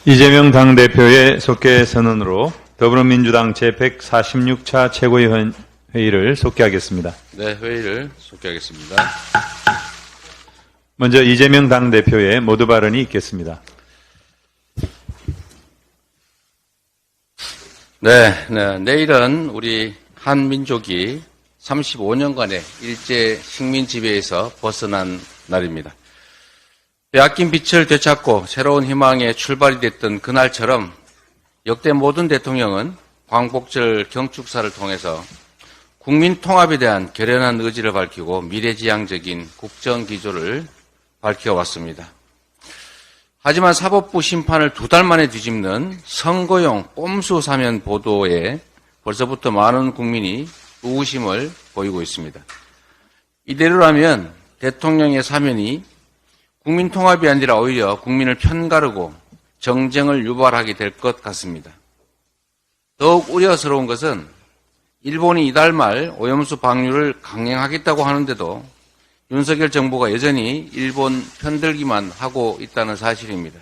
이재명 당대표의 속개 선언으로 더불어민주당 제146차 최고위원회의를 속개하겠습니다. 네, 회의를 속개하겠습니다. 먼저 이재명 당대표의 모두 발언이 있겠습니다. 내일은 우리 한민족이 35년간의 일제 식민 지배에서 벗어난 날입니다. 빼앗긴 빛을 되찾고 새로운 희망의 출발이 됐던 그날처럼 역대 모든 대통령은 광복절 경축사를 통해서 국민 통합에 대한 결연한 의지를 밝히고 미래지향적인 국정기조를 밝혀왔습니다. 하지만 사법부 심판을 2달 만에 뒤집는 선거용 꼼수 사면 보도에 벌써부터 많은 국민이 의구심을 보이고 있습니다. 이대로라면 대통령의 사면이 국민 통합이 아니라 오히려 국민을 편가르고 정쟁을 유발하게 될 것 같습니다. 더욱 우려스러운 것은 일본이 이달 말 오염수 방류를 강행하겠다고 하는데도 윤석열 정부가 여전히 일본 편들기만 하고 있다는 사실입니다.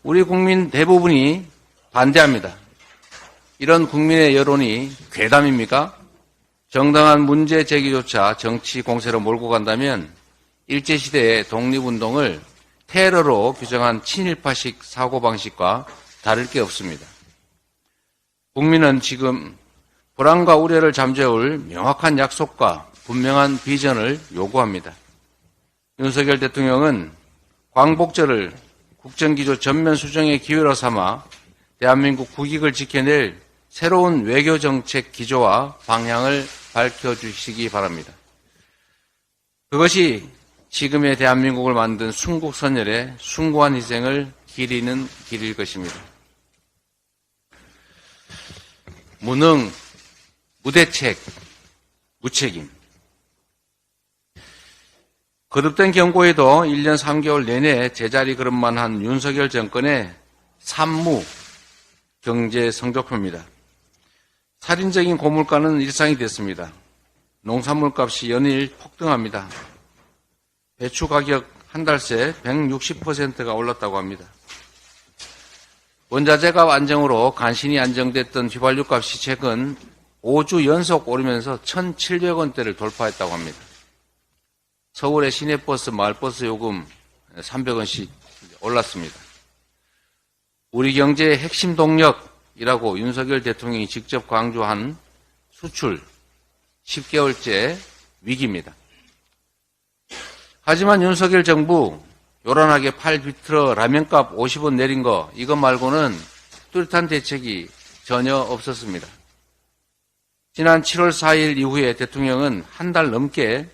우리 국민 대부분이 반대합니다. 이런 국민의 여론이 괴담입니까? 정당한 문제 제기조차 정치 공세로 몰고 간다면 일제시대의 독립운동을 테러로 규정한 친일파식 사고방식과 다를 게 없습니다. 국민은 지금 불안과 우려를 잠재울 명확한 약속과 분명한 비전을 요구합니다. 윤석열 대통령은 광복절을 국정기조 전면 수정의 기회로 삼아 대한민국 국익을 지켜낼 새로운 외교정책 기조와 방향을 밝혀주시기 바랍니다. 그것이 지금의 대한민국을 만든 순국선열의 숭고한 희생을 기리는 길일 것입니다. 무능, 무대책, 무책임. 거듭된 경고에도 1년 3개월 내내 제자리 걸음만 한 윤석열 정권의 산무 경제 성적표입니다. 살인적인 고물가는 일상이 됐습니다. 농산물 값이 연일 폭등합니다. 배추 가격 한 달 새 160%가 올랐다고 합니다. 원자재값 안정으로 간신히 안정됐던 휘발유 값이 최근 5주 연속 오르면서 1,700원대를 돌파했다고 합니다. 서울의 시내버스, 마을버스 요금 300원씩 올랐습니다. 우리 경제의 핵심 동력이라고 윤석열 대통령이 직접 강조한 수출 10개월째 위기입니다. 하지만 윤석열 정부 요란하게 팔 비틀어 라면값 50원 내린 거 이것 말고는 뚜렷한 대책이 전혀 없었습니다. 지난 7월 4일 이후에 대통령은 한 달 넘게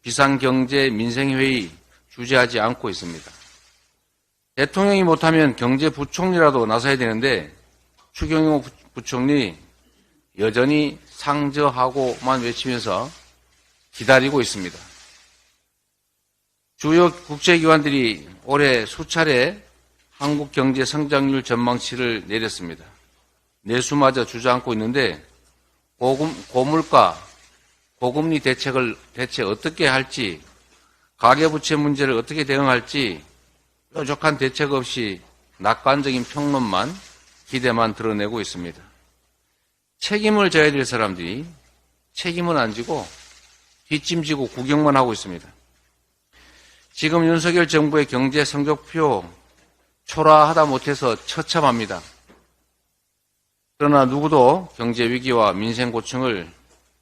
비상경제민생회의 주재하지 않고 있습니다. 대통령이 못하면 경제부총리라도 나서야 되는데 추경호 부총리 여전히 상저하고만 외치면서 기다리고 있습니다. 주요 국제기관들이 올해 수차례 한국 경제 성장률 전망치를 내렸습니다. 내수마저 주저앉고 있는데 고물가, 고금리 대책을 대체 어떻게 할지, 가계부채 문제를 어떻게 대응할지 뾰족한 대책 없이 낙관적인 평론만 기대만 드러내고 있습니다. 책임을 져야 될 사람들이 책임은 안 지고 뒷짐지고 구경만 하고 있습니다. 지금 윤석열 정부의 경제 성적표 초라하다 못해서 처참합니다. 그러나 누구도 경제 위기와 민생 고충을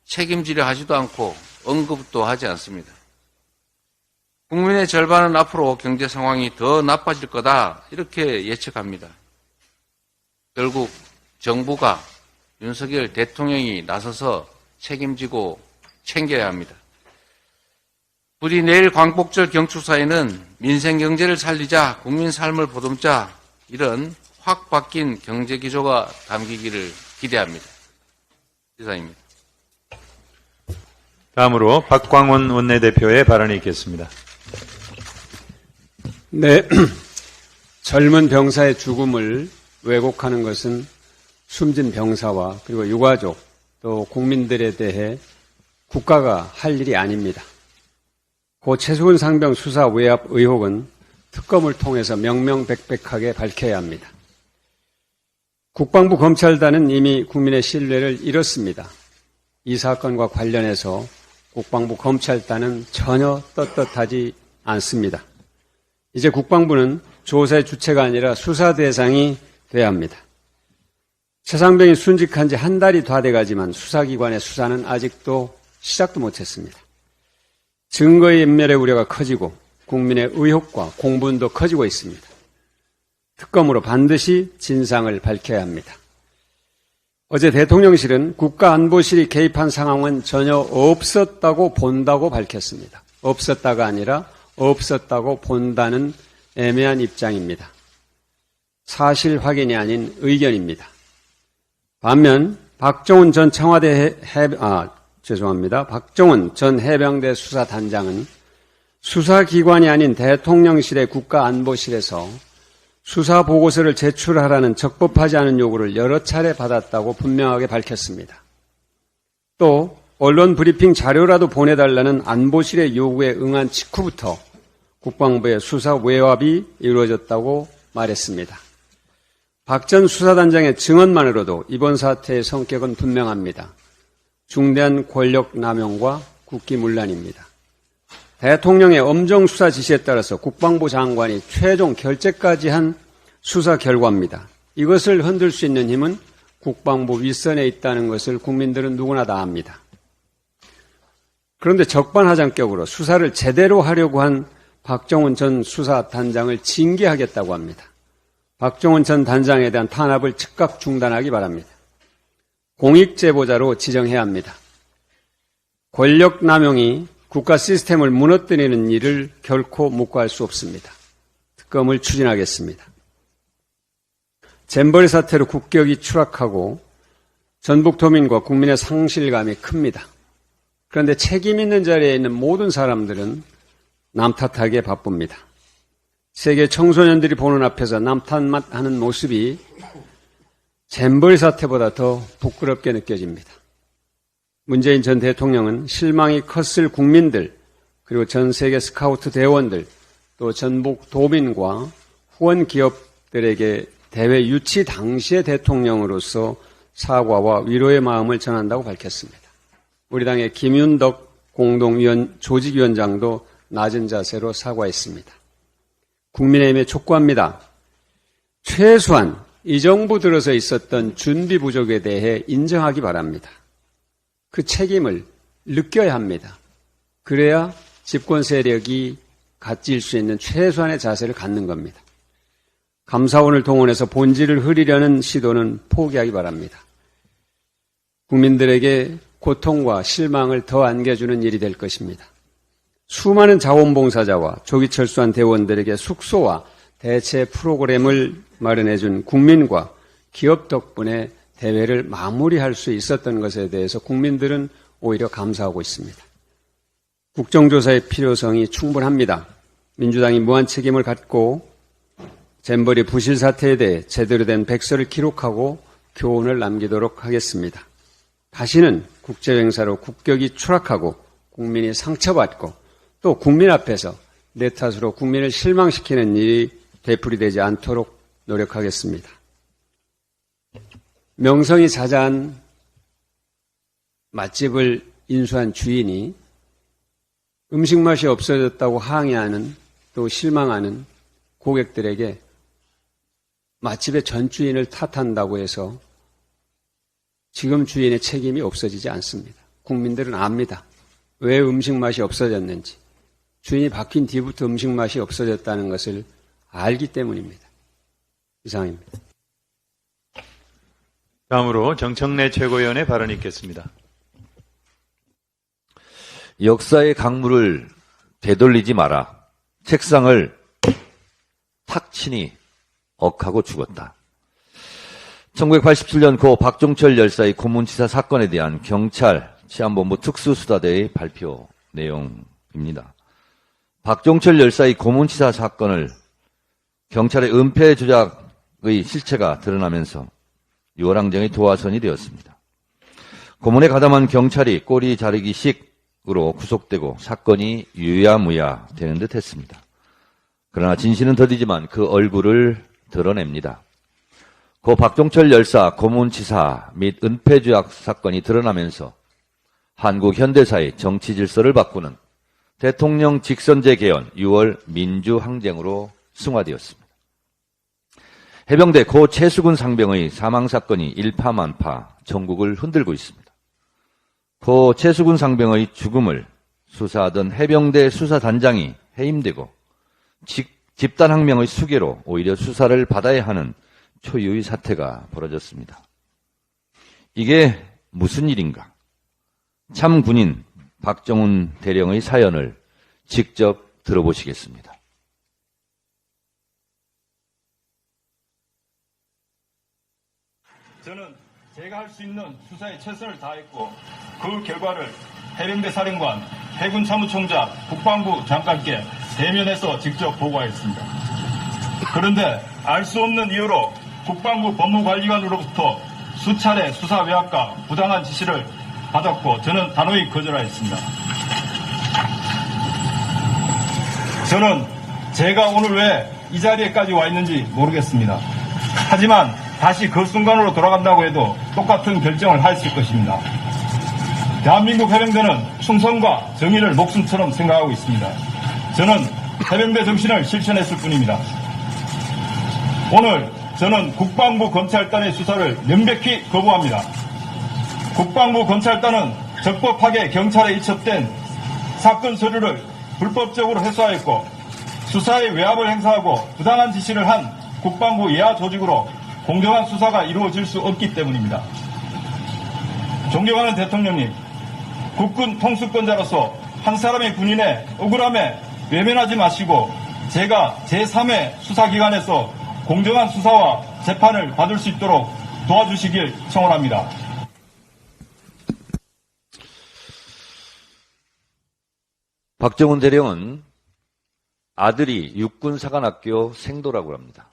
책임지려 하지도 않고 언급도 하지 않습니다. 국민의 절반은 앞으로 경제 상황이 더 나빠질 거다 이렇게 예측합니다. 결국 정부가 윤석열 대통령이 나서서 책임지고 챙겨야 합니다. 부디 내일 광복절 경축사에는 민생 경제를 살리자, 국민 삶을 보듬자 이런 확 바뀐 경제 기조가 담기기를 기대합니다. 이상입니다. 다음으로 박광원 원내대표의 발언이 있겠습니다. 네, 젊은 병사의 죽음을 왜곡하는 것은 숨진 병사와 그리고 유가족 또 국민들에 대해 국가가 할 일이 아닙니다. 고 최수근 상병 수사 외압 의혹은 특검을 통해서 명명백백하게 밝혀야 합니다. 국방부 검찰단은 이미 국민의 신뢰를 잃었습니다. 이 사건과 관련해서 국방부 검찰단은 전혀 떳떳하지 않습니다. 이제 국방부는 조사의 주체가 아니라 수사 대상이 돼야 합니다. 최상병이 순직한 지 한 달이 다 돼가지만 수사기관의 수사는 아직도 시작도 못했습니다. 증거의 인멸의 우려가 커지고 국민의 의혹과 공분도 커지고 있습니다. 특검으로 반드시 진상을 밝혀야 합니다. 어제 대통령실은 국가안보실이 개입한 상황은 전혀 없었다고 본다고 밝혔습니다. 없었다가 아니라 없었다고 본다는 애매한 입장입니다. 사실 확인이 아닌 의견입니다. 반면 박정훈 전 박정훈 전 해병대 수사단장은 수사기관이 아닌 대통령실의 국가안보실에서 수사 보고서를 제출하라는 적법하지 않은 요구를 여러 차례 받았다고 분명하게 밝혔습니다. 또 언론 브리핑 자료라도 보내달라는 안보실의 요구에 응한 직후부터 국방부의 수사 외압이 이루어졌다고 말했습니다. 박 전 수사단장의 증언만으로도 이번 사태의 성격은 분명합니다. 중대한 권력 남용과 국기문란입니다. 대통령의 엄정 수사 지시에 따라서 국방부 장관이 최종 결재까지 한 수사 결과입니다. 이것을 흔들 수 있는 힘은 국방부 윗선에 있다는 것을 국민들은 누구나 다 압니다. 그런데 적반하장격으로 수사를 제대로 하려고 한 박정훈 전 수사단장을 징계하겠다고 합니다. 박정훈 전 단장에 대한 탄압을 즉각 중단하기 바랍니다. 공익제보자로 지정해야 합니다. 권력 남용이 국가 시스템을 무너뜨리는 일을 결코 묵과할 수 없습니다. 특검을 추진하겠습니다. 잼버리 사태로 국격이 추락하고 전북도민과 국민의 상실감이 큽니다. 그런데 책임 있는 자리에 있는 모든 사람들은 남 탓하기에 바쁩니다. 세계 청소년들이 보는 앞에서 남 탓만 하는 모습이 잼버리 사태보다 더 부끄럽게 느껴집니다. 문재인 전 대통령은 실망이 컸을 국민들, 그리고 전 세계 스카우트 대원들, 또 전북 도민과 후원 기업들에게 대회 유치 당시의 대통령으로서 사과와 위로의 마음을 전한다고 밝혔습니다. 우리 당의 김윤덕 조직위원장도 낮은 자세로 사과했습니다. 국민의힘에 촉구합니다. 최소한 이 정부 들어서 있었던 준비 부족에 대해 인정하기 바랍니다. 그 책임을 느껴야 합니다. 그래야 집권 세력이 가질 수 있는 최소한의 자세를 갖는 겁니다. 감사원을 동원해서 본질을 흐리려는 시도는 포기하기 바랍니다. 국민들에게 고통과 실망을 더 안겨주는 일이 될 것입니다. 수많은 자원봉사자와 조기 철수한 대원들에게 숙소와 대체 프로그램을 마련해준 국민과 기업 덕분에 대회를 마무리할 수 있었던 것에 대해서 국민들은 오히려 감사하고 있습니다. 국정조사의 필요성이 충분합니다. 민주당이 무한 책임을 갖고 잼버리 부실 사태에 대해 제대로 된 백서를 기록하고 교훈을 남기도록 하겠습니다. 다시는 국제행사로 국격이 추락하고 국민이 상처받고 또 국민 앞에서 내 탓으로 국민을 실망시키는 일이 되풀이되지 않도록 노력하겠습니다. 명성이 자자한 맛집을 인수한 주인이 음식 맛이 없어졌다고 항의하는 또 실망하는 고객들에게 맛집의 전 주인을 탓한다고 해서 지금 주인의 책임이 없어지지 않습니다. 국민들은 압니다. 왜 음식 맛이 없어졌는지. 주인이 바뀐 뒤부터 음식 맛이 없어졌다는 것을 알기 때문입니다. 이상입니다. 다음으로 정청래 최고위원의 발언이 있겠습니다. 역사의 강물을 되돌리지 마라. 책상을 탁 치니 억하고 죽었다. 1987년 고 박종철 열사의 고문치사 사건에 대한 경찰 치안본부 특수수사대의 발표 내용입니다. 박종철 열사의 고문치사 사건을 경찰의 은폐 조작의 실체가 드러나면서 유월항쟁의 도화선이 되었습니다. 고문에 가담한 경찰이 꼬리 자르기식으로 구속되고 사건이 유야무야 되는 듯 했습니다. 그러나 진실은 더디지만 그 얼굴을 드러냅니다. 고 박종철 열사 고문치사 및 은폐조약 사건이 드러나면서 한국 현대사의 정치 질서를 바꾸는 대통령 직선제 개헌 6월 민주항쟁으로 승화되었습니다. 해병대 고 최수근 상병의 사망사건이 일파만파 전국을 흔들고 있습니다. 고 최수근 상병의 죽음을 수사하던 해병대 수사단장이 해임되고 집단항명의 수괴로 오히려 수사를 받아야 하는 초유의 사태가 벌어졌습니다. 이게 무슨 일인가? 참 군인 박정훈 대령의 사연을 직접 들어보시겠습니다. 저는 제가 할 수 있는 수사에 최선을 다했고 그 결과를 해병대 사령관, 해군 참모총장, 국방부 장관께 대면해서 직접 보고하였습니다. 그런데 알 수 없는 이유로 국방부 법무관리관으로부터 수차례 수사 외압과 부당한 지시를 받았고 저는 단호히 거절하였습니다. 저는 제가 오늘 왜 이 자리에까지 와 있는지 모르겠습니다. 하지만 다시 그 순간으로 돌아간다고 해도 똑같은 결정을 했을 것입니다. 대한민국 해병대는 충성과 정의를 목숨처럼 생각하고 있습니다. 저는 해병대 정신을 실천했을 뿐입니다. 오늘 저는 국방부 검찰단의 수사를 명백히 거부합니다. 국방부 검찰단은 적법하게 경찰에 이첩된 사건 서류를 불법적으로 회수하였고 수사에 외압을 행사하고 부당한 지시를 한 국방부 예하 조직으로 공정한 수사가 이루어질 수 없기 때문입니다. 존경하는 대통령님, 국군 통수권자로서 한 사람의 군인의 억울함에 외면하지 마시고 제가 제3의 수사기관에서 공정한 수사와 재판을 받을 수 있도록 도와주시길 청원합니다. 박정훈 대령은 아들이 육군사관학교 생도라고 합니다.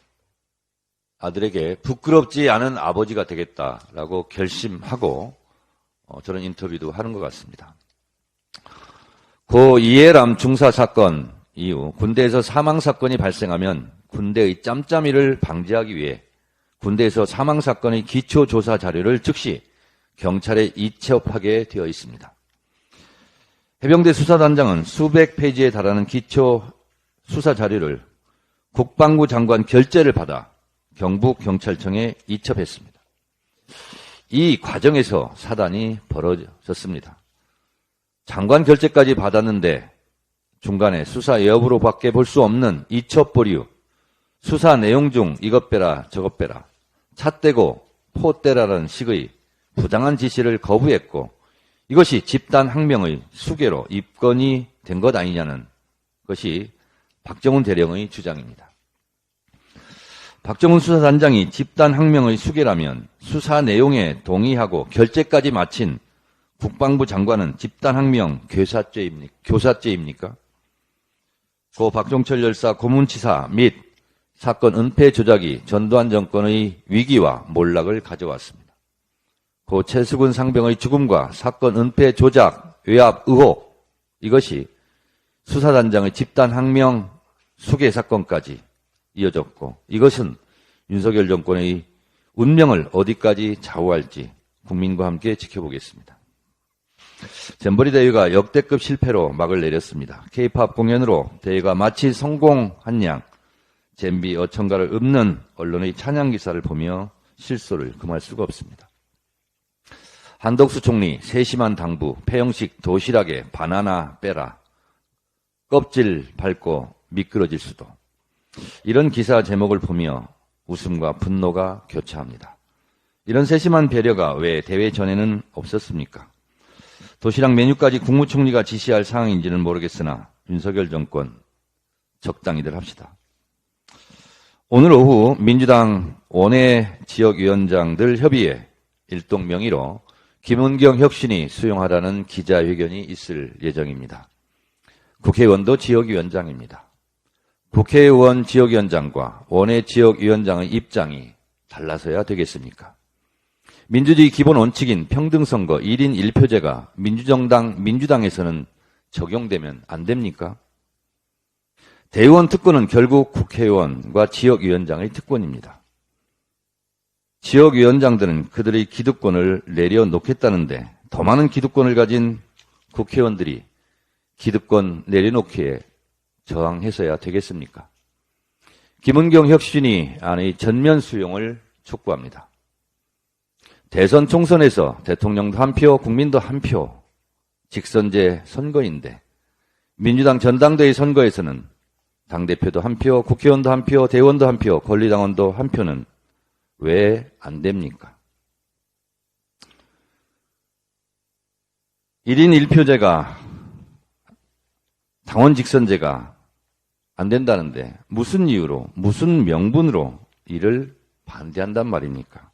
아들에게 부끄럽지 않은 아버지가 되겠다라고 결심하고 저런 인터뷰도 하는 것 같습니다. 고 이해람 중사 사건 이후 군대에서 사망사건이 발생하면 군대의 짬짬이를 방지하기 위해 군대에서 사망사건의 기초조사 자료를 즉시 경찰에 이첩하게 되어 있습니다. 해병대 수사단장은 수백 페이지에 달하는 기초 수사 자료를 국방부 장관 결재를 받아 경북경찰청에 이첩했습니다. 이 과정에서 사단이 벌어졌습니다. 장관 결재까지 받았는데 중간에 수사 여부로밖에 볼 수 없는 이첩 보류, 수사 내용 중 이것 빼라 저것 빼라, 찻대고 포대라는 식의 부당한 지시를 거부했고 이것이 집단 항명의 수괴로 입건이 된 것 아니냐는 것이 박정훈 대령의 주장입니다. 박정훈 수사단장이 집단 항명의 수괴라면 수사 내용에 동의하고 결재까지 마친 국방부 장관은 집단 항명 교사죄입니까? 고 박종철 열사 고문치사 및 사건 은폐 조작이 전두환 정권의 위기와 몰락을 가져왔습니다. 고 최수근 상병의 죽음과 사건 은폐 조작, 외압 의혹, 이것이 수사단장의 집단 항명 수괴 사건까지 이어졌고 이것은 윤석열 정권의 운명을 어디까지 좌우할지 국민과 함께 지켜보겠습니다. 잼버리 대회가 역대급 실패로 막을 내렸습니다. K-팝 공연으로 대회가 마치 성공한 양 잼비 어천가를 읊는 언론의 찬양 기사를 보며 실소를 금할 수가 없습니다. 한덕수 총리 세심한 당부, 폐영식 도시락에 바나나 빼라, 껍질 밟고 미끄러질 수도. 이런 기사 제목을 보며 웃음과 분노가 교차합니다. 이런 세심한 배려가 왜 대회 전에는 없었습니까? 도시락 메뉴까지 국무총리가 지시할 상황인지는 모르겠으나 윤석열 정권 적당히들 합시다. 오늘 오후 민주당 원외 지역위원장들 협의회 일동 명의로 김은경 혁신이 수용하라는 기자회견이 있을 예정입니다. 국회의원도 지역위원장입니다. 국회의원 지역위원장과 원외 지역위원장의 입장이 달라서야 되겠습니까? 민주주의 기본 원칙인 평등선거 1인 1표제가 민주당에서는 적용되면 안 됩니까? 대의원 특권은 결국 국회의원과 지역위원장의 특권입니다. 지역위원장들은 그들의 기득권을 내려놓겠다는데 더 많은 기득권을 가진 국회의원들이 기득권 내려놓기에 저항해서야 되겠습니까? 김은경 혁신위 안의 전면 수용을 촉구합니다. 대선 총선에서 대통령도 한 표, 국민도 한 표, 직선제 선거인데 민주당 전당대회 선거에서는 당대표도 한 표, 국회의원도 한 표, 대의원도 한 표, 권리당원도 한 표는 왜 안 됩니까? 1인 1표제가, 당원 직선제가 안 된다는데 무슨 이유로, 무슨 명분으로 이를 반대한단 말입니까?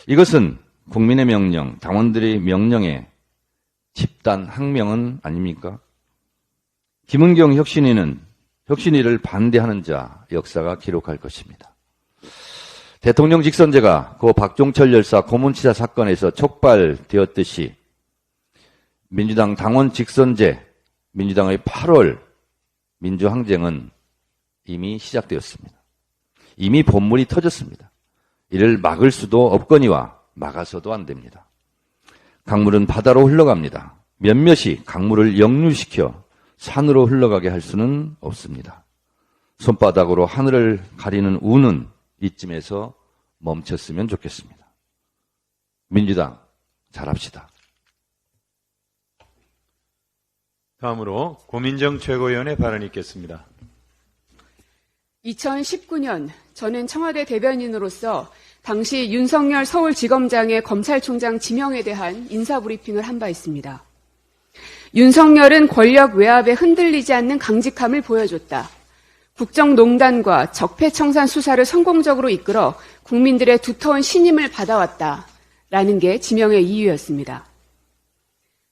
이것은 국민의 명령, 당원들의 명령에 집단 항명은 아닙니까? 김은경 혁신위를 반대하는 자 역사가 기록할 것입니다. 대통령 직선제가 고 박종철 열사 고문치사 사건에서 촉발되었듯이 민주당 당원 직선제, 민주당의 8월 민주항쟁은 이미 시작되었습니다. 이미 본물이 터졌습니다. 이를 막을 수도 없거니와 막아서도 안 됩니다. 강물은 바다로 흘러갑니다. 몇몇이 강물을 역류시켜 산으로 흘러가게 할 수는 없습니다. 손바닥으로 하늘을 가리는 우는 이쯤에서 멈췄으면 좋겠습니다. 민주당 잘합시다. 다음으로 고민정 최고위원의 발언이 있겠습니다. 2019년 저는 청와대 대변인으로서 당시 윤석열 서울지검장의 검찰총장 지명에 대한 인사브리핑을 한 바 있습니다. 윤석열은 권력 외압에 흔들리지 않는 강직함을 보여줬다. 국정농단과 적폐청산 수사를 성공적으로 이끌어 국민들의 두터운 신임을 받아왔다. 라는 게 지명의 이유였습니다.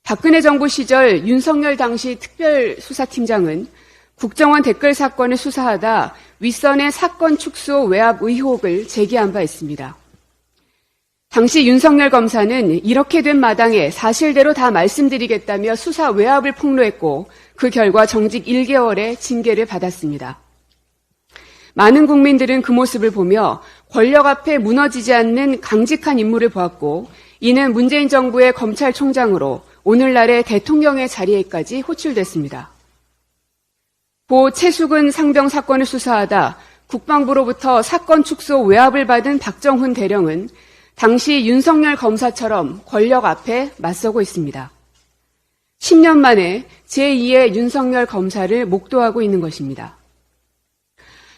박근혜 정부 시절 윤석열 당시 특별수사팀장은 국정원 댓글 사건을 수사하다 윗선의 사건 축소 외압 의혹을 제기한 바 있습니다. 당시 윤석열 검사는 이렇게 된 마당에 사실대로 다 말씀드리겠다며 수사 외압을 폭로했고 그 결과 정직 1개월의 징계를 받았습니다. 많은 국민들은 그 모습을 보며 권력 앞에 무너지지 않는 강직한 인물을 보았고 이는 문재인 정부의 검찰총장으로 오늘날의 대통령의 자리에까지 호출됐습니다. 고 최수근 상병 사건을 수사하다 국방부로부터 사건 축소 외압을 받은 박정훈 대령은 당시 윤석열 검사처럼 권력 앞에 맞서고 있습니다. 10년 만에 제2의 윤석열 검사를 목도하고 있는 것입니다.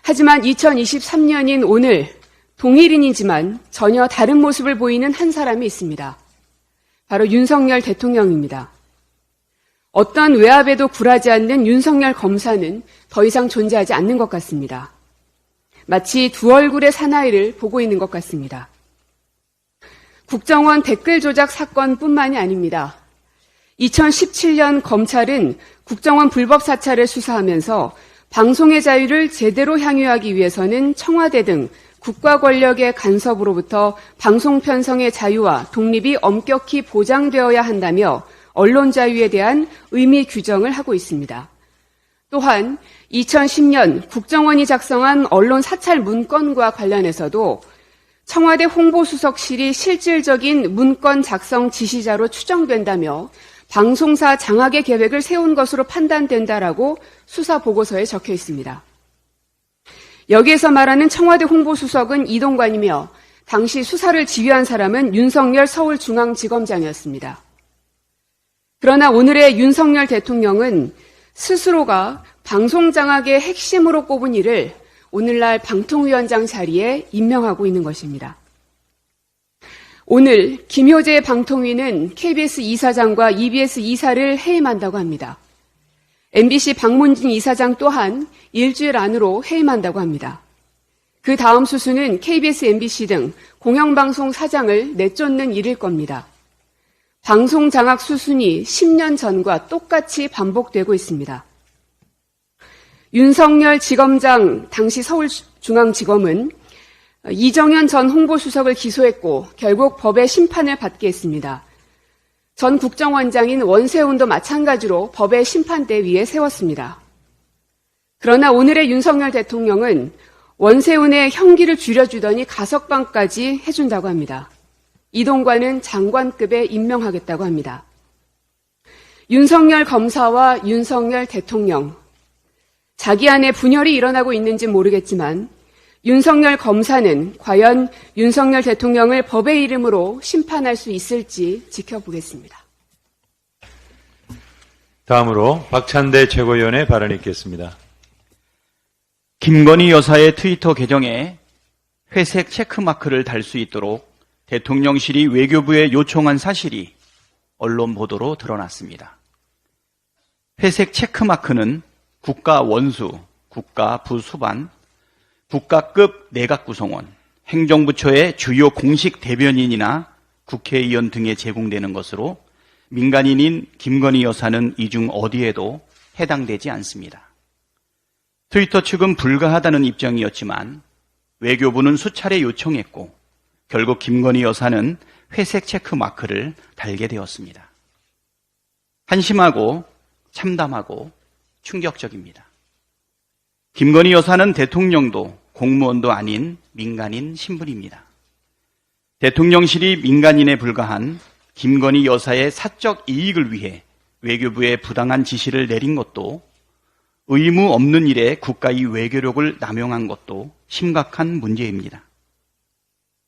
하지만 2023년인 오늘 동일인이지만 전혀 다른 모습을 보이는 한 사람이 있습니다. 바로 윤석열 대통령입니다. 어떤 외압에도 굴하지 않는 윤석열 검사는 더 이상 존재하지 않는 것 같습니다. 마치 두 얼굴의 사나이를 보고 있는 것 같습니다. 국정원 댓글 조작 사건뿐만이 아닙니다. 2017년 검찰은 국정원 불법 사찰을 수사하면서 방송의 자유를 제대로 향유하기 위해서는 청와대 등 국가 권력의 간섭으로부터 방송 편성의 자유와 독립이 엄격히 보장되어야 한다며 언론 자유에 대한 의미 규정을 하고 있습니다. 또한 2010년 국정원이 작성한 언론 사찰 문건과 관련해서도 청와대 홍보수석실이 실질적인 문건 작성 지시자로 추정된다며 방송사 장악의 계획을 세운 것으로 판단된다라고 수사 보고서에 적혀 있습니다. 여기에서 말하는 청와대 홍보수석은 이동관이며 당시 수사를 지휘한 사람은 윤석열 서울중앙지검장이었습니다. 그러나 오늘의 윤석열 대통령은 스스로가 방송 장악의 핵심으로 꼽은 이를 오늘날 방통위원장 자리에 임명하고 있는 것입니다. 오늘 김효재 방통위는 KBS 이사장과 EBS 이사를 해임한다고 합니다. MBC 박문진 이사장 또한 일주일 안으로 해임한다고 합니다. 그 다음 수순은 KBS, MBC 등 공영방송 사장을 내쫓는 일일 겁니다. 방송 장악 수순이 10년 전과 똑같이 반복되고 있습니다. 윤석열 지검장 당시 서울중앙지검은 이정현 전 홍보수석을 기소했고 결국 법의 심판을 받게 했습니다. 전 국정원장인 원세훈도 마찬가지로 법의 심판대 위에 세웠습니다. 그러나 오늘의 윤석열 대통령은 원세훈의 형기를 줄여주더니 가석방까지 해준다고 합니다. 이동관은 장관급에 임명하겠다고 합니다. 윤석열 검사와 윤석열 대통령, 자기 안에 분열이 일어나고 있는지 모르겠지만 윤석열 검사는 과연 윤석열 대통령을 법의 이름으로 심판할 수 있을지 지켜보겠습니다. 다음으로 박찬대 최고위원의 발언이 있겠습니다. 김건희 여사의 트위터 계정에 회색 체크마크를 달 수 있도록 대통령실이 외교부에 요청한 사실이 언론 보도로 드러났습니다. 회색 체크마크는 국가 원수, 국가 부수반, 국가급 내각구성원, 행정부처의 주요 공식 대변인이나 국회의원 등에 제공되는 것으로 민간인인 김건희 여사는 이 중 어디에도 해당되지 않습니다. 트위터 측은 불가하다는 입장이었지만 외교부는 수차례 요청했고 결국 김건희 여사는 회색 체크 마크를 달게 되었습니다. 한심하고 참담하고 충격적입니다. 김건희 여사는 대통령도 공무원도 아닌 민간인 신분입니다. 대통령실이 민간인에 불과한 김건희 여사의 사적 이익을 위해 외교부에 부당한 지시를 내린 것도 의무 없는 일에 국가의 외교력을 남용한 것도 심각한 문제입니다.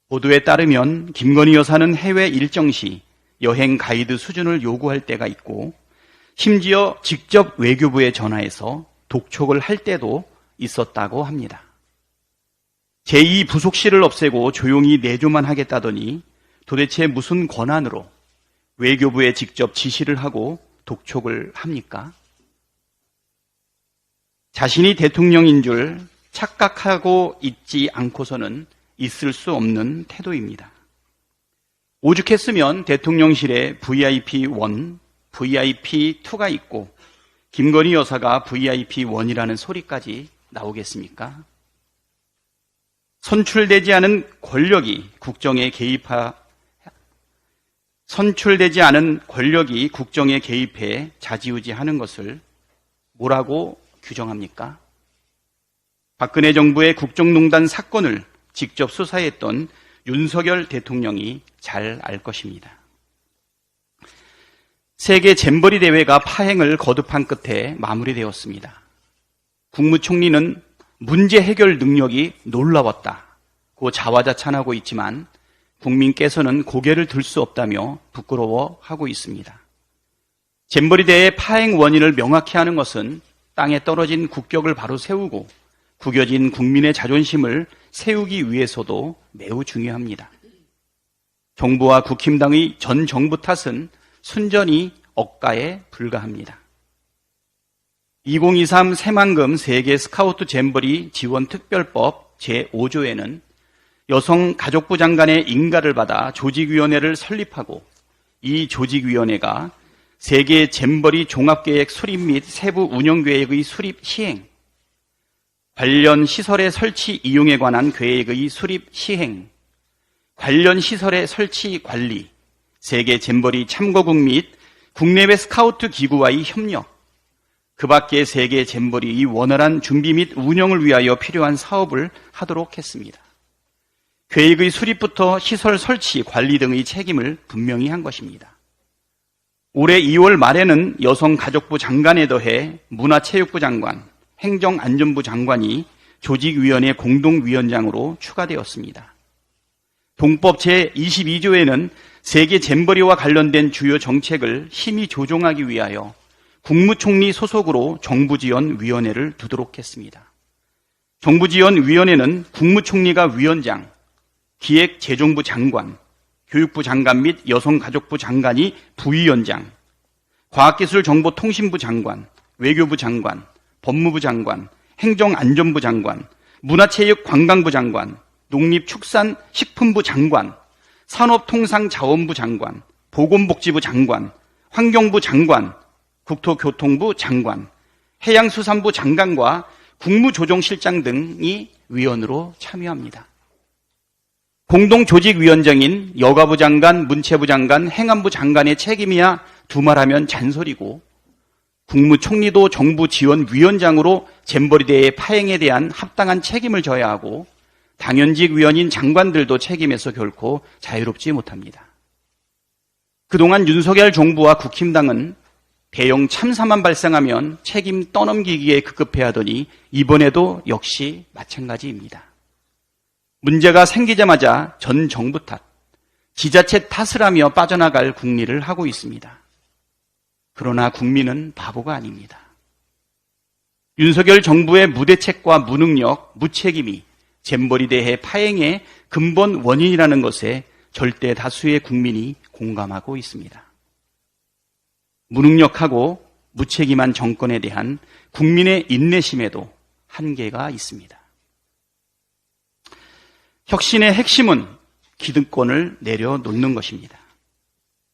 보도에 따르면 김건희 여사는 해외 일정 시 여행 가이드 수준을 요구할 때가 있고 심지어 직접 외교부에 전화해서 독촉을 할 때도 있었다고 합니다. 제2부속실을 없애고 조용히 내조만 하겠다더니 도대체 무슨 권한으로 외교부에 직접 지시를 하고 독촉을 합니까? 자신이 대통령인 줄 착각하고 있지 않고서는 있을 수 없는 태도입니다. 오죽했으면 대통령실에 VIP1, VIP2가 있고 김건희 여사가 VIP1이라는 소리까지 나오겠습니까? 선출되지 않은 권력이 국정에 개입해 좌지우지하는 것을 뭐라고 규정합니까? 박근혜 정부의 국정농단 사건을 직접 수사했던 윤석열 대통령이 잘 알 것입니다. 세계 잼버리 대회가 파행을 거듭한 끝에 마무리되었습니다. 국무총리는 문제 해결 능력이 놀라웠다고 자화자찬하고 있지만 국민께서는 고개를 들 수 없다며 부끄러워하고 있습니다. 잼버리 대회 파행 원인을 명확히 하는 것은 땅에 떨어진 국격을 바로 세우고 구겨진 국민의 자존심을 세우기 위해서도 매우 중요합니다. 정부와 국힘당의 전 정부 탓은 순전히 억가에 불과합니다. 2023 새만금 세계 스카우트 잼버리 지원 특별법 제5조에는 여성가족부 장관의 인가를 받아 조직위원회를 설립하고 이 조직위원회가 세계 잼버리 종합계획 수립 및 세부 운영계획의 수립 시행, 관련 시설의 설치 이용에 관한 계획의 수립 시행, 관련 시설의 설치 관리, 세계 잼버리 참고국 및 국내외 스카우트 기구와의 협력, 그 밖에 세계 잼버리의 원활한 준비 및 운영을 위하여 필요한 사업을 하도록 했습니다. 계획의 수립부터 시설 설치, 관리 등의 책임을 분명히 한 것입니다. 올해 2월 말에는 여성가족부 장관에 더해 문화체육부 장관, 행정안전부 장관이 조직위원회 공동위원장으로 추가되었습니다. 동법 제22조에는 세계 잼버리와 관련된 주요 정책을 심의 조정하기 위하여 국무총리 소속으로 정부지원위원회를 두도록 했습니다. 정부지원위원회는 국무총리가 위원장, 기획재정부 장관, 교육부 장관 및 여성가족부 장관이 부위원장, 과학기술정보통신부 장관, 외교부 장관, 법무부 장관, 행정안전부 장관, 문화체육관광부 장관, 농립축산식품부 장관, 산업통상자원부 장관, 보건복지부 장관, 환경부 장관, 국토교통부 장관, 해양수산부 장관과 국무조정실장 등이 위원으로 참여합니다. 공동조직위원장인 여가부 장관, 문체부 장관, 행안부 장관의 책임이야 두말하면 잔소리고 국무총리도 정부 지원위원장으로 잼버리대회 파행에 대한 합당한 책임을 져야 하고 당연직 위원인 장관들도 책임에서 결코 자유롭지 못합니다. 그동안 윤석열 정부와 국힘당은 대형 참사만 발생하면 책임 떠넘기기에 급급해하더니 이번에도 역시 마찬가지입니다. 문제가 생기자마자 전 정부 탓, 지자체 탓을 하며 빠져나갈 국리를 하고 있습니다. 그러나 국민은 바보가 아닙니다. 윤석열 정부의 무대책과 무능력, 무책임이 잼버리 대회 파행의 근본 원인이라는 것에 절대 다수의 국민이 공감하고 있습니다. 무능력하고 무책임한 정권에 대한 국민의 인내심에도 한계가 있습니다. 혁신의 핵심은 기득권을 내려놓는 것입니다.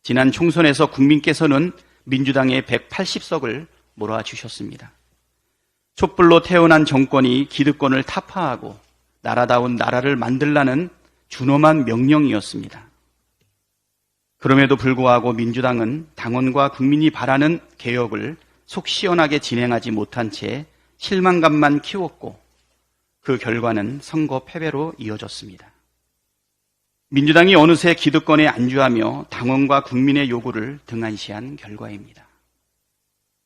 지난 총선에서 국민께서는 민주당의 180석을 몰아주셨습니다. 촛불로 태어난 정권이 기득권을 타파하고 나라다운 나라를 만들라는 준엄한 명령이었습니다. 그럼에도 불구하고 민주당은 당원과 국민이 바라는 개혁을 속 시원하게 진행하지 못한 채 실망감만 키웠고 그 결과는 선거 패배로 이어졌습니다. 민주당이 어느새 기득권에 안주하며 당원과 국민의 요구를 등한시한 결과입니다.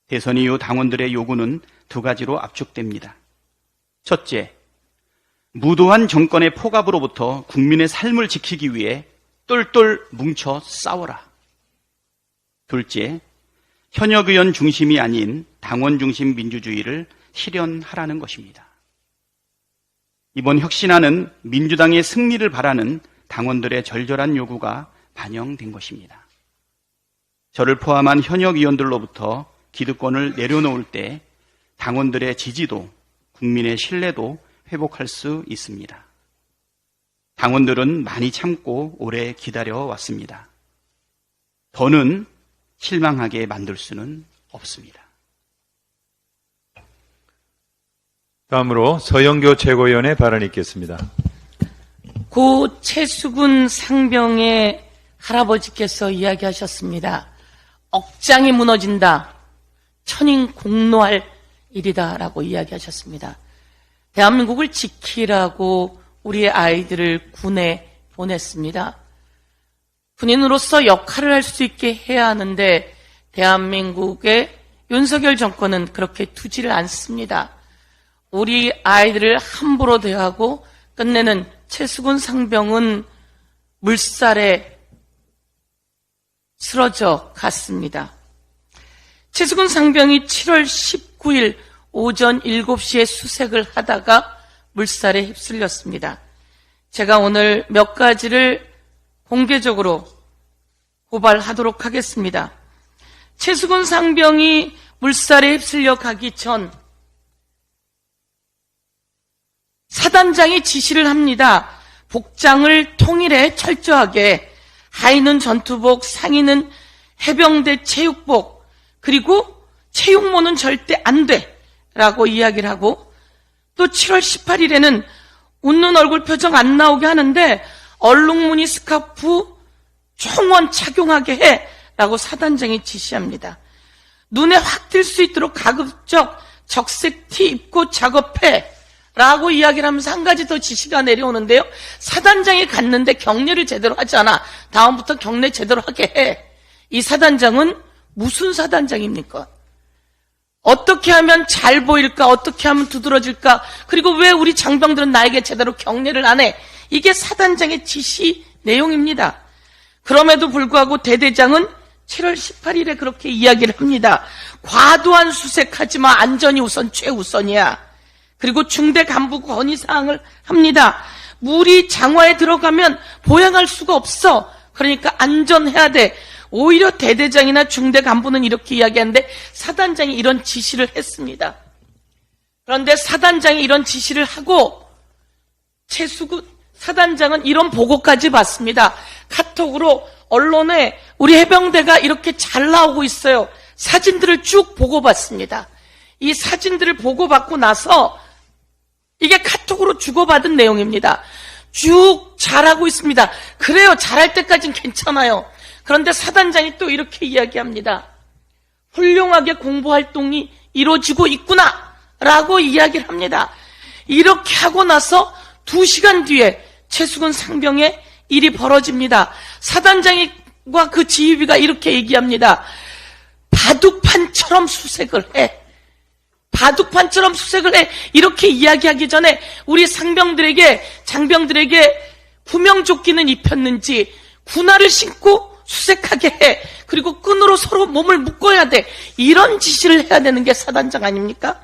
대선 이후 당원들의 요구는 두 가지로 압축됩니다. 첫째, 무도한 정권의 포갑으로부터 국민의 삶을 지키기 위해 똘똘 뭉쳐 싸워라. 둘째, 현역 의원 중심이 아닌 당원 중심 민주주의를 실현하라는 것입니다. 이번 혁신안은 민주당의 승리를 바라는 당원들의 절절한 요구가 반영된 것입니다. 저를 포함한 현역 의원들로부터 기득권을 내려놓을 때 당원들의 지지도, 국민의 신뢰도 회복할 수 있습니다. 당원들은 많이 참고 오래 기다려왔습니다. 더는 실망하게 만들 수는 없습니다. 다음으로 서영교 최고위원의 발언이 있겠습니다. 고 최수근 상병의 할아버지께서 이야기하셨습니다. 억장이 무너진다. 천인 공노할 일이다라고 이야기하셨습니다. 대한민국을 지키라고 우리의 아이들을 군에 보냈습니다. 군인으로서 역할을 할 수 있게 해야 하는데 대한민국의 윤석열 정권은 그렇게 두지를 않습니다. 우리 아이들을 함부로 대하고 끝내는 최수근 상병은 물살에 쓰러져 갔습니다. 최수근 상병이 7월 19일 오전 7시에 수색을 하다가 물살에 휩쓸렸습니다. 제가 오늘 몇 가지를 공개적으로 고발하도록 하겠습니다. 최수근 상병이 물살에 휩쓸려 가기 전 사단장이 지시를 합니다. 복장을 통일해 철저하게, 하의는 전투복, 상의는 해병대 체육복, 그리고 체육모는 절대 안 돼 라고 이야기를 하고, 또 7월 18일에는 웃는 얼굴 표정 안 나오게 하는데 얼룩무늬 스카프 총원 착용하게 해 라고 사단장이 지시합니다. 눈에 확 띌 수 있도록 가급적 적색 티 입고 작업해 라고 이야기를 하면서 한 가지 더 지시가 내려오는데요. 사단장이 갔는데 격려를 제대로 하지 않아. 다음부터 격려 제대로 하게 해. 이 사단장은 무슨 사단장입니까? 어떻게 하면 잘 보일까? 어떻게 하면 두드러질까? 그리고 왜 우리 장병들은 나에게 제대로 격려를 안 해? 이게 사단장의 지시 내용입니다. 그럼에도 불구하고 대대장은 7월 18일에 그렇게 이야기를 합니다. 과도한 수색하지 마. 안전이 우선 최우선이야. 그리고 중대 간부 건의사항을 합니다. 물이 장화에 들어가면 보행할 수가 없어. 그러니까 안전해야 돼. 오히려 대대장이나 중대 간부는 이렇게 이야기하는데 사단장이 이런 지시를 했습니다. 그런데 사단장이 이런 지시를 하고 최수근 사단장은 이런 보고까지 받습니다. 카톡으로 언론에 우리 해병대가 이렇게 잘 나오고 있어요. 사진들을 쭉 보고받습니다. 이 사진들을 보고받고 나서 이게 카톡으로 주고받은 내용입니다. 쭉 잘하고 있습니다. 그래요. 잘할 때까지는 괜찮아요. 그런데 사단장이 또 이렇게 이야기합니다. 훌륭하게 공보활동이 이루어지고 있구나라고 이야기를 합니다. 이렇게 하고 나서 2시간 뒤에 최수근 상병의 일이 벌어집니다. 사단장과 그 지휘비가 이렇게 얘기합니다. 바둑판처럼 수색을 해. 바둑판처럼 수색을 해. 이렇게 이야기하기 전에 우리 상병들에게, 장병들에게 구명조끼는 입혔는지 군화를 신고 수색하게 해. 그리고 끈으로 서로 몸을 묶어야 돼. 이런 지시를 해야 되는 게 사단장 아닙니까?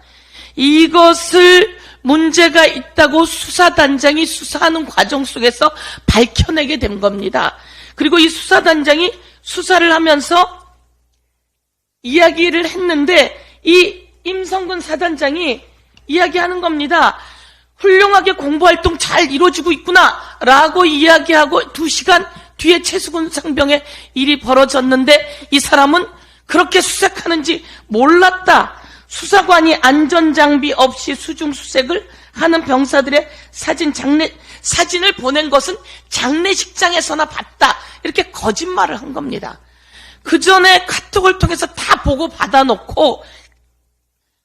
이것을 문제가 있다고 수사단장이 수사하는 과정 속에서 밝혀내게 된 겁니다. 그리고 이 수사단장이 수사를 하면서 이야기를 했는데 이 임성근 사단장이 이야기하는 겁니다. 훌륭하게 공보활동 잘 이루어지고 있구나 라고 이야기하고 2시간 뒤에 최수근 상병의 일이 벌어졌는데 이 사람은 그렇게 수색하는지 몰랐다. 수사관이 안전장비 없이 수중수색을 하는 병사들의 사진을 보낸 것은 장례식장에서나 봤다. 이렇게 거짓말을 한 겁니다. 그 전에 카톡을 통해서 다 보고 받아놓고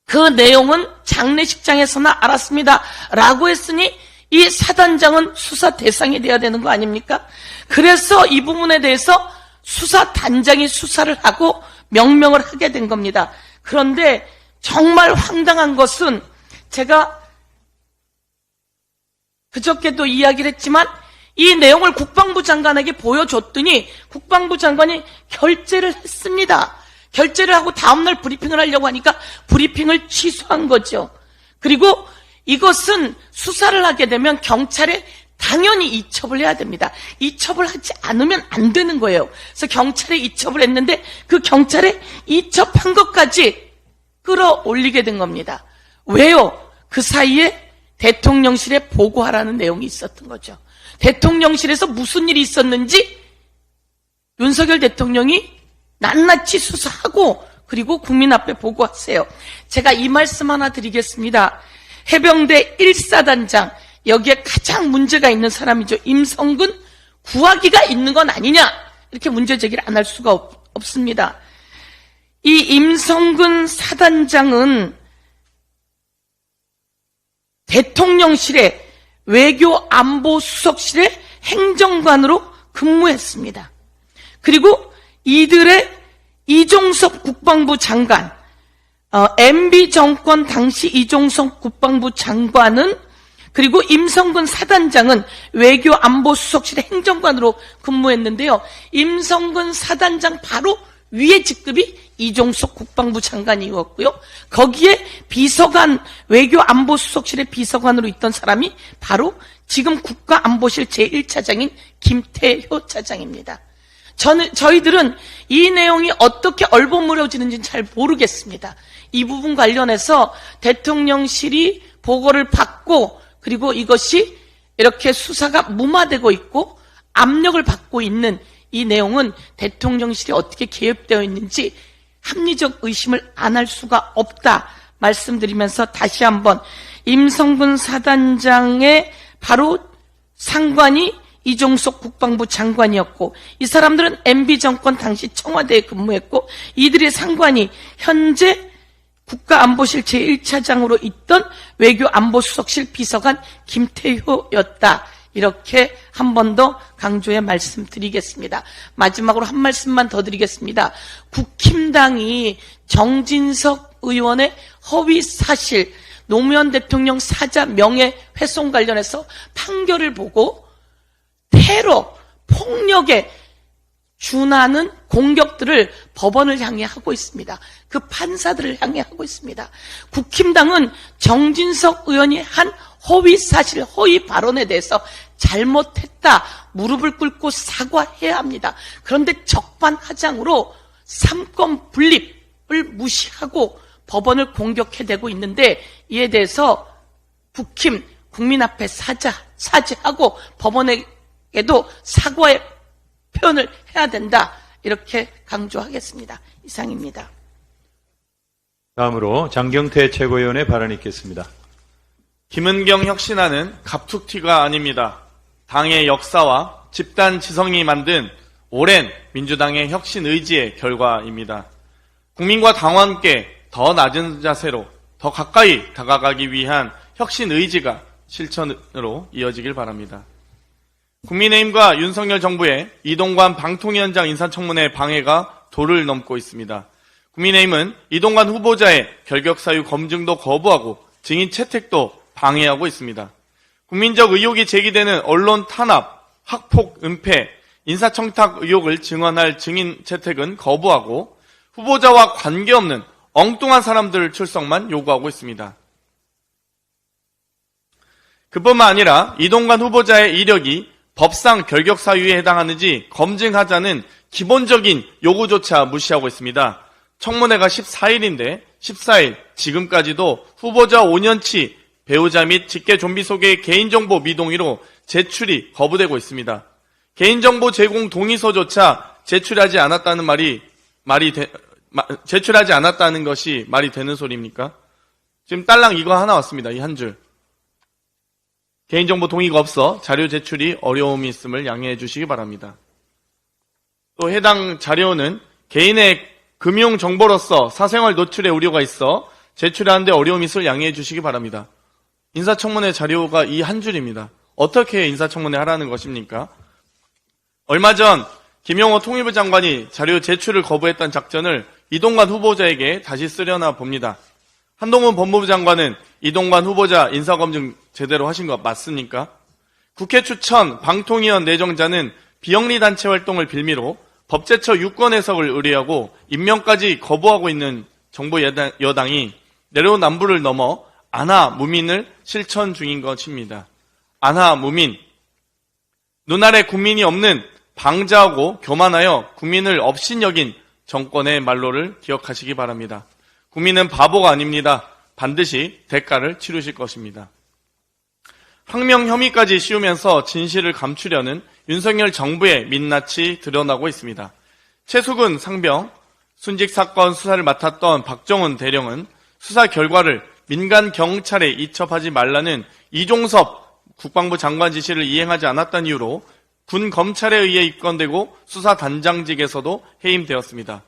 그 내용은 장례식장에서나 알았습니다. 라고 했으니 이 사단장은 수사 대상이 돼야 되는 거 아닙니까? 그래서 이 부분에 대해서 수사단장이 수사를 하고 명명을 하게 된 겁니다. 그런데 정말 황당한 것은 제가 그저께도 이야기를 했지만 이 내용을 국방부 장관에게 보여줬더니 국방부 장관이 결재를 했습니다. 결재를 하고 다음날 브리핑을 하려고 하니까 브리핑을 취소한 거죠. 그리고 이것은 수사를 하게 되면 경찰에 당연히 이첩을 해야 됩니다. 이첩을 하지 않으면 안 되는 거예요. 그래서 경찰에 이첩을 했는데 그 경찰에 이첩한 것까지 끌어올리게 된 겁니다. 왜요? 그 사이에 대통령실에 보고하라는 내용이 있었던 거죠. 대통령실에서 무슨 일이 있었는지 윤석열 대통령이 낱낱이 수사하고 그리고 국민 앞에 보고하세요. 제가 이 말씀 하나 드리겠습니다. 해병대 1사단장, 여기에 가장 문제가 있는 사람이죠. 임성근 구하기가 있는 건 아니냐, 이렇게 문제 제기를 안 할 수가 없습니다. 이 임성근 사단장은 대통령실에 외교안보수석실의 행정관으로 근무했습니다. 그리고 이들의 이종석 국방부 장관, MB 정권 당시 이종석 국방부 장관은 그리고 임성근 사단장은 외교안보수석실의 행정관으로 근무했는데요. 임성근 사단장 바로 위의 직급이 이종석 국방부 장관이었고요. 거기에 비서관, 외교안보수석실의 비서관으로 있던 사람이 바로 지금 국가안보실 제1차장인 김태효 차장입니다. 저희들은 이 내용이 어떻게 얼버무려지는지는 잘 모르겠습니다. 이 부분 관련해서 대통령실이 보고를 받고 그리고 이것이 이렇게 수사가 무마되고 있고 압력을 받고 있는 이 내용은 대통령실이 어떻게 개입되어 있는지 합리적 의심을 안 할 수가 없다 말씀드리면서 다시 한번 임성근 사단장의 바로 상관이 이종석 국방부 장관이었고 이 사람들은 MB 정권 당시 청와대에 근무했고 이들의 상관이 현재 국가안보실 제1차장으로 있던 외교안보수석실 비서관 김태효였다. 이렇게 한 번 더 강조해 말씀드리겠습니다. 마지막으로 한 말씀만 더 드리겠습니다. 국힘당이 정진석 의원의 허위 사실, 노무현 대통령 사자 명예훼손 관련해서 판결을 보고 테러, 폭력에 준하는 공격들을 법원을 향해 하고 있습니다. 그 판사들을 향해 하고 있습니다. 국힘당은 정진석 의원이 한 허위 사실, 허위 발언에 대해서 잘못했다, 무릎을 꿇고 사과해야 합니다. 그런데 적반하장으로 삼권 분립을 무시하고 법원을 공격해대고 있는데 이에 대해서 국힘, 국민 앞에 사죄하고 법원에게도 사과의 표현을 해야 된다. 이렇게 강조하겠습니다. 이상입니다. 다음으로 장경태 최고위원의 발언이 있겠습니다. 김은경 혁신안은 갑툭튀가 아닙니다. 당의 역사와 집단 지성이 만든 오랜 민주당의 혁신 의지의 결과입니다. 국민과 당과 함께 더 낮은 자세로 더 가까이 다가가기 위한 혁신 의지가 실천으로 이어지길 바랍니다. 국민의힘과 윤석열 정부의 이동관 방통위원장 인사청문회 방해가 도를 넘고 있습니다. 국민의힘은 이동관 후보자의 결격 사유 검증도 거부하고 증인 채택도 방해하고 있습니다. 국민적 의혹이 제기되는 언론 탄압, 학폭, 은폐, 인사청탁 의혹을 증언할 증인 채택은 거부하고 후보자와 관계없는 엉뚱한 사람들 출석만 요구하고 있습니다. 그뿐만 아니라 이동관 후보자의 이력이 법상 결격 사유에 해당하는지 검증하자는 기본적인 요구조차 무시하고 있습니다. 청문회가 14일인데 14일 지금까지도 후보자 5년치 배우자 및 직계 좀비 속의 개인정보 미동의로 제출이 거부되고 있습니다. 개인정보 제공 동의서조차 제출하지 않았다는 제출하지 않았다는 것이 말이 되는 소리입니까? 지금 딸랑 이거 하나 왔습니다. 이 한 줄. 개인정보 동의가 없어 자료 제출이 어려움이 있음을 양해해 주시기 바랍니다. 또 해당 자료는 개인의 금융정보로서 사생활 노출의 우려가 있어 제출하는데 어려움이 있을 양해해 주시기 바랍니다. 인사청문회 자료가 이 한 줄입니다. 어떻게 인사청문회 하라는 것입니까? 얼마 전 김용호 통일부 장관이 자료 제출을 거부했던 작전을 이동관 후보자에게 다시 쓰려나 봅니다. 한동훈 법무부 장관은 이동관 후보자 인사검증 제대로 하신 거 맞습니까? 국회 추천 방통위원 내정자는 비영리단체 활동을 빌미로 법제처 유권 해석을 의뢰하고 임명까지 거부하고 있는 정부 여당이 내로남불을 넘어 안하무민을 실천 중인 것입니다. 안하무민, 눈아래 국민이 없는 방자하고 교만하여 국민을 업신여긴 정권의 말로를 기억하시기 바랍니다. 국민은 바보가 아닙니다. 반드시 대가를 치르실 것입니다. 항명 혐의까지 씌우면서 진실을 감추려는 윤석열 정부의 민낯이 드러나고 있습니다. 최수근 상병, 순직 사건 수사를 맡았던 박정훈 대령은 수사 결과를 민간 경찰에 이첩하지 말라는 이종섭 국방부 장관 지시를 이행하지 않았다는 이유로 군 검찰에 의해 입건되고 수사단장직에서도 해임되었습니다.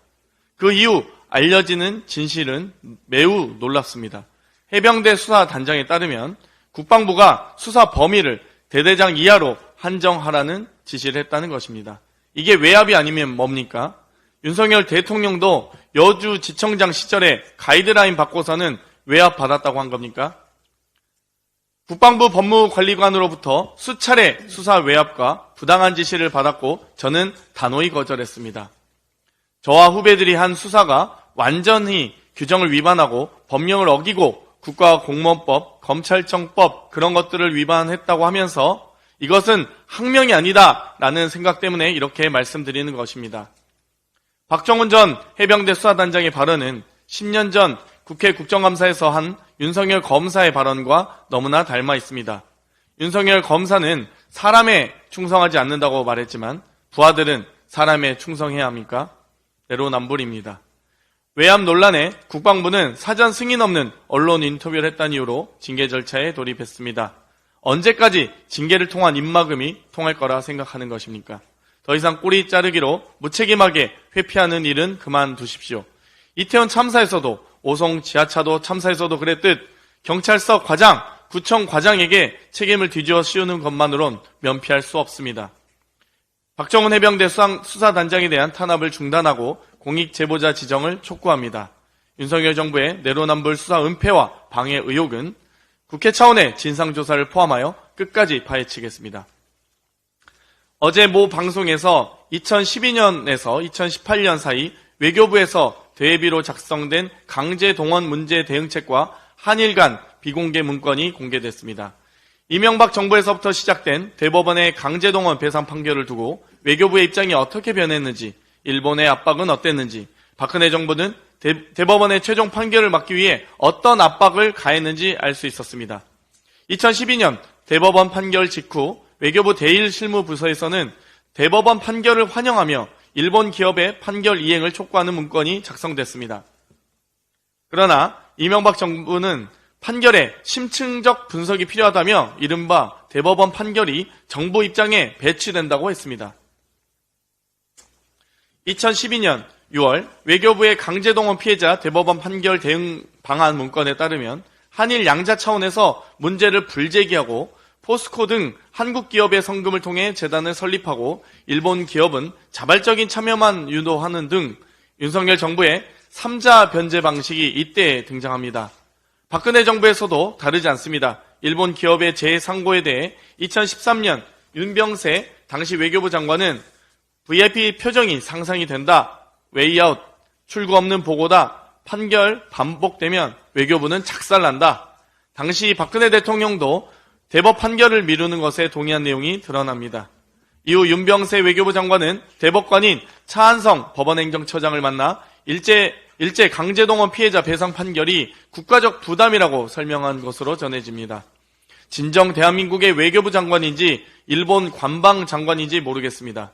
그 이후 알려지는 진실은 매우 놀랍습니다. 해병대 수사단장에 따르면 국방부가 수사 범위를 대대장 이하로 한정하라는 지시를 했다는 것입니다. 이게 외압이 아니면 뭡니까? 윤석열 대통령도 여주지청장 시절에 가이드라인 받고서는 외압 받았다고 한 겁니까? 국방부 법무관리관으로부터 수차례 수사 외압과 부당한 지시를 받았고 저는 단호히 거절했습니다. 저와 후배들이 한 수사가 완전히 규정을 위반하고 법령을 어기고 국가공무원법, 검찰청법 그런 것들을 위반했다고 하면서 이것은 항명이 아니다 라는 생각 때문에 이렇게 말씀드리는 것입니다. 박정훈 전 해병대 수사단장의 발언은 10년 전 국회 국정감사에서 한 윤석열 검사의 발언과 너무나 닮아 있습니다. 윤석열 검사는 사람에 충성하지 않는다고 말했지만 부하들은 사람에 충성해야 합니까? 내로남불입니다. 외압 논란에 국방부는 사전 승인 없는 언론 인터뷰를 했다는 이유로 징계 절차에 돌입했습니다. 언제까지 징계를 통한 입막음이 통할 거라 생각하는 것입니까? 더 이상 꼬리 자르기로 무책임하게 회피하는 일은 그만두십시오. 이태원 참사에서도 오송 지하차도 참사에서도 그랬듯 경찰서 과장, 구청 과장에게 책임을 뒤집어 씌우는 것만으론 면피할 수 없습니다. 박정훈 해병대 수사단장에 대한 탄압을 중단하고 공익제보자 지정을 촉구합니다. 윤석열 정부의 내로남불 수사 은폐와 방해 의혹은 국회 차원의 진상조사를 포함하여 끝까지 파헤치겠습니다. 어제 모 방송에서 2012년에서 2018년 사이 외교부에서 대외비로 작성된 강제동원 문제 대응책과 한일 간 비공개 문건이 공개됐습니다. 이명박 정부에서부터 시작된 대법원의 강제동원 배상 판결을 두고 외교부의 입장이 어떻게 변했는지, 일본의 압박은 어땠는지, 박근혜 정부는 대법원의 최종 판결을 막기 위해 어떤 압박을 가했는지 알 수 있었습니다. 2012년 대법원 판결 직후 외교부 대일실무부서에서는 대법원 판결을 환영하며 일본 기업의 판결 이행을 촉구하는 문건이 작성됐습니다. 그러나 이명박 정부는 판결에 심층적 분석이 필요하다며 이른바 대법원 판결이 정부 입장에 배치된다고 했습니다. 2012년 6월 외교부의 강제동원 피해자 대법원 판결 대응 방안 문건에 따르면 한일 양자 차원에서 문제를 불제기하고 포스코 등 한국 기업의 성금을 통해 재단을 설립하고 일본 기업은 자발적인 참여만 유도하는 등 윤석열 정부의 3자 변제 방식이 이때 등장합니다. 박근혜 정부에서도 다르지 않습니다. 일본 기업의 재상고에 대해 2013년 윤병세 당시 외교부 장관은 VIP 표정이 상상이 된다. 웨이아웃, 출구 없는 보고다. 판결 반복되면 외교부는 착살난다. 당시 박근혜 대통령도 대법 판결을 미루는 것에 동의한 내용이 드러납니다. 이후 윤병세 외교부 장관은 대법관인 차한성 법원행정처장을 만나 일제 강제동원 피해자 배상 판결이 국가적 부담이라고 설명한 것으로 전해집니다. 진정 대한민국의 외교부 장관인지 일본 관방 장관인지 모르겠습니다.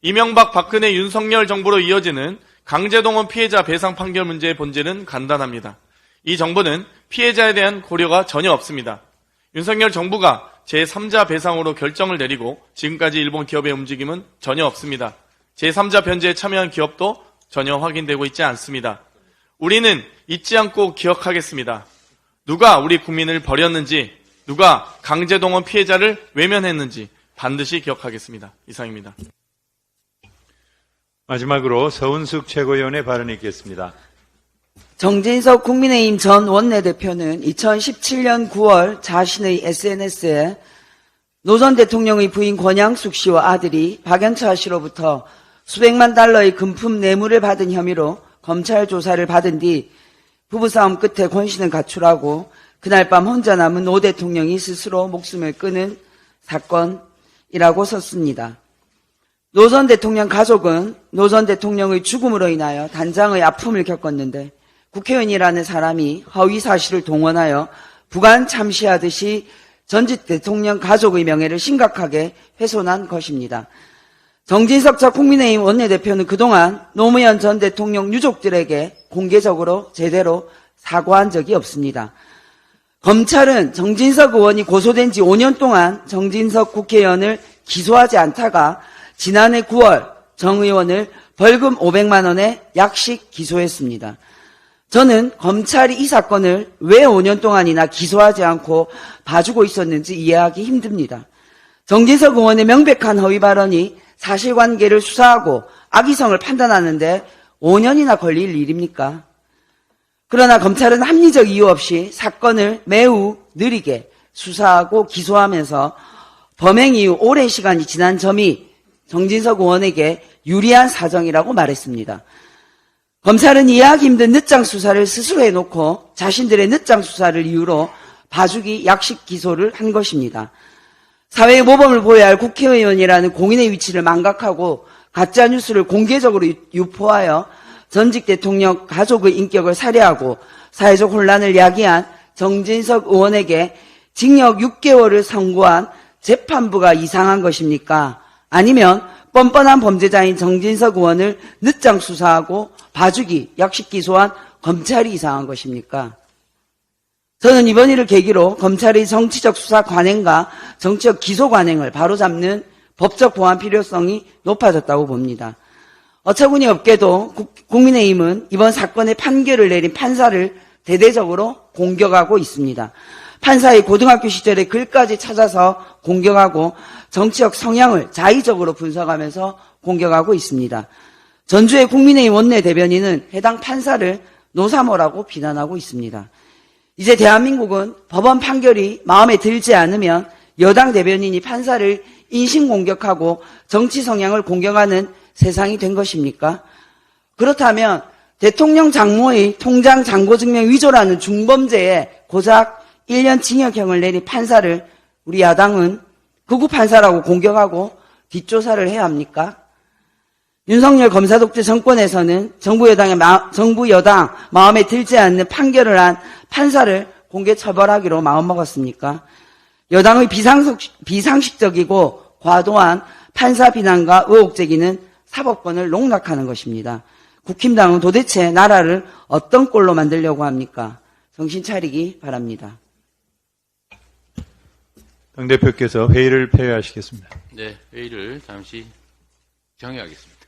이명박, 박근혜, 윤석열 정부로 이어지는 강제동원 피해자 배상 판결 문제의 본질은 간단합니다. 이 정부는 피해자에 대한 고려가 전혀 없습니다. 윤석열 정부가 제3자 배상으로 결정을 내리고 지금까지 일본 기업의 움직임은 전혀 없습니다. 제3자 변제에 참여한 기업도 전혀 확인되고 있지 않습니다. 우리는 잊지 않고 기억하겠습니다. 누가 우리 국민을 버렸는지, 누가 강제동원 피해자를 외면했는지 반드시 기억하겠습니다. 이상입니다. 마지막으로 서은숙 최고위원의 발언이 있겠습니다. 정진석 국민의힘 전 원내대표는 2017년 9월 자신의 SNS에 노 전 대통령의 부인 권양숙 씨와 아들이 박연차 씨로부터 수백만 달러의 금품 뇌물을 받은 혐의로 검찰 조사를 받은 뒤 부부싸움 끝에 권신을 가출하고 그날 밤 혼자 남은 노 대통령이 스스로 목숨을 끊은 사건이라고 썼습니다. 노 전 대통령 가족은 노 전 대통령의 죽음으로 인하여 단장의 아픔을 겪었는데 국회의원이라는 사람이 허위 사실을 동원하여 부관 참시하듯이 전직 대통령 가족의 명예를 심각하게 훼손한 것입니다. 정진석 전 국민의힘 원내대표는 그동안 노무현 전 대통령 유족들에게 공개적으로 제대로 사과한 적이 없습니다. 검찰은 정진석 의원이 고소된 지 5년 동안 정진석 국회의원을 기소하지 않다가 지난해 9월 정 의원을 벌금 500만 원에 약식 기소했습니다. 저는 검찰이 이 사건을 왜 5년 동안이나 기소하지 않고 봐주고 있었는지 이해하기 힘듭니다. 정진석 의원의 명백한 허위 발언이 사실관계를 수사하고 악의성을 판단하는데 5년이나 걸릴 일입니까? 그러나 검찰은 합리적 이유 없이 사건을 매우 느리게 수사하고 기소하면서 범행 이후 오랜 시간이 지난 점이 정진석 의원에게 유리한 사정이라고 말했습니다. 검찰은 이해하기 힘든 늦장 수사를 스스로 해놓고 자신들의 늦장 수사를 이유로 봐주기 약식 기소를 한 것입니다. 사회의 모범을 보여야 할 국회의원이라는 공인의 위치를 망각하고 가짜뉴스를 공개적으로 유포하여 전직 대통령 가족의 인격을 살해하고 사회적 혼란을 야기한 정진석 의원에게 징역 6개월을 선고한 재판부가 이상한 것입니까? 아니면 뻔뻔한 범죄자인 정진석 의원을 늦장 수사하고 봐주기 약식 기소한 검찰이 이상한 것입니까? 저는 이번 일을 계기로 검찰의 정치적 수사 관행과 정치적 기소 관행을 바로잡는 법적 보완 필요성이 높아졌다고 봅니다. 어처구니 없게도 국민의힘은 이번 사건의 판결을 내린 판사를 대대적으로 공격하고 있습니다. 판사의 고등학교 시절의 글까지 찾아서 공격하고 정치적 성향을 자의적으로 분석하면서 공격하고 있습니다. 전주의 국민의힘 원내대변인은 해당 판사를 노사모라고 비난하고 있습니다. 이제 대한민국은 법원 판결이 마음에 들지 않으면 여당 대변인이 판사를 인신공격하고 정치 성향을 공격하는 세상이 된 것입니까? 그렇다면 대통령 장모의 통장 잔고증명 위조라는 중범죄에 고작 1년 징역형을 내린 판사를 우리 야당은 극우 판사라고 공격하고 뒷조사를 해야 합니까? 윤석열 검사 독재 정권에서는 정부 여당 마음에 들지 않는 판결을 한 판사를 공개 처벌하기로 마음먹었습니까? 여당의 비상식적이고 과도한 판사 비난과 의혹 제기는 사법권을 농락하는 것입니다. 국힘당은 도대체 나라를 어떤 꼴로 만들려고 합니까? 정신 차리기 바랍니다. 당대표께서 회의를 폐회하시겠습니다. 네, 회의를 잠시 정회하겠습니다.